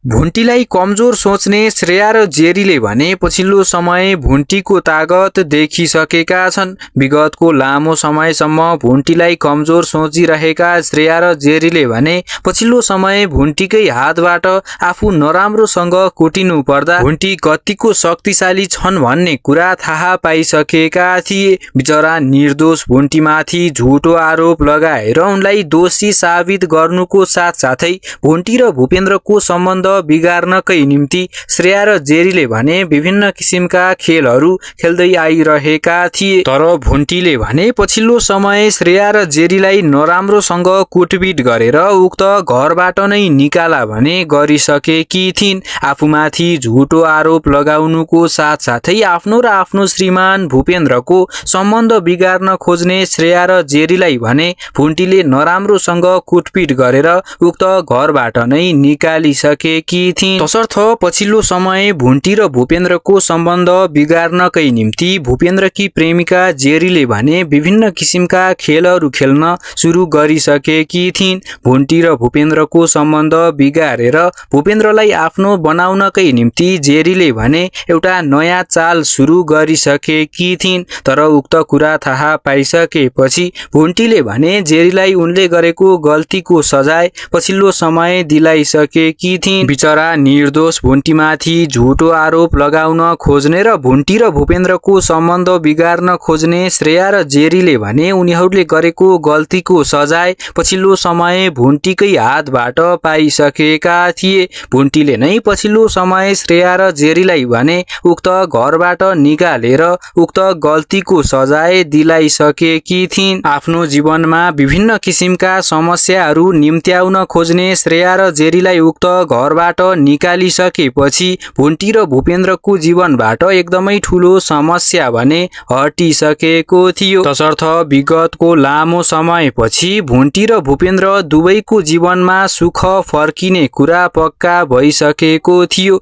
भुन्टीलाई कमजोर सोच्ने श्रेया र जेरीले भने पछिल्लो समय भुन्टीको तागत देखिसकेका छन्। विगतको लामो समयसम्म भुन्टीलाई कमजोर सोचिरहेका श्रेया र जेरीले भने पछिल्लो समय भुन्टीकै हातबाट आफू नराम्रोसँग कुटिनु पर्दा भुन्टी कतिको शक्तिशाली छन् भन्ने कुरा थाहा पाइसकेका थिए। बिचरा निर्दोष भुन्टीमाथि झुटो आरोप लगाएर उनलाई दोषी साबित गर्नुको साथसाथै भुन्टी र भूपेन्द्रको सम्बन्ध बिगार्नकै निम्ति श्रेया र जेरीले भने विभिन्न किसिमका खेलहरू खेल्दै आइरहेका थिए। तर भुन्टीले भने पछिल्लो समय श्रेया र जेरीलाई नराम्रोसँग कुटपिट गरेर उक्त घरबाट नै निकाला भने गरिसकेकी थिइन्। आफूमाथि झुटो आरोप लगाउनुको साथसाथै आफ्नो र आफ्नो श्रीमान भूपेन्द्रको सम्बन्ध बिगार्न खोज्ने श्रेया र जेरीलाई भने भुन्टीले नराम्रोसँग कुटपिट गरेर उक्त घरबाट नै निकालिसकेकी थिइन्। तसर्थ पछिल्लो समय भुन्टी र भूपेन्द्रको सम्बन्ध बिगार्नकै निम्ति भूपेन्द्रकी प्रेमिका जेरीले भने विभिन्न किसिमका खेलहरू खेल्न सुरु गरिसकेकी थिइन्। भुन्टी र भूपेन्द्रको सम्बन्ध बिगारेर भूपेन्द्रलाई आफ्नो बनाउनकै निम्ति जेरीले भने एउटा नयाँ चाल सुरु गरिसकेकी थिइन्। तर उक्त कुरा थाहा पाइसकेपछि भुन्टीले भने जेरीलाई उनले गरेको गल्तीको सजाय पछिल्लो समय दिलाइसकेकी थिइन्। बिचरा निर्दोष भुन्टीमाथि झुटो आरोप लगाउन खोज्ने र भुन्टी र भूपेन्द्रको सम्बन्ध बिगार्न खोज्ने श्रेया र जेरीले भने उनीहरूले गरेको गल्तीको सजाय पछिल्लो समय भुन्टीकै हातबाट पाइसकेका थिए। भुन्टीले नै पछिल्लो समय श्रेया र जेरीलाई भने उक्त घरबाट निकालेर उक्त गल्तीको सजाय दिलाइसकेकी थिइन्। आफ्नो जीवनमा विभिन्न किसिमका समस्याहरू निम्त्याउन खोज्ने श्रेया र जेरीलाई उक्त घरबाट निकालिसकेपछि भुन्टी र भूपेन्द्रको जीवनबाट एकदमै ठूलो समस्या भने हटिसकेको थियो। तसर्थ विगतको लामो समयपछि भुन्टी र भूपेन्द्र दुवैको जीवनमा सुख फर्किने कुरा पक्का भइसकेको थियो।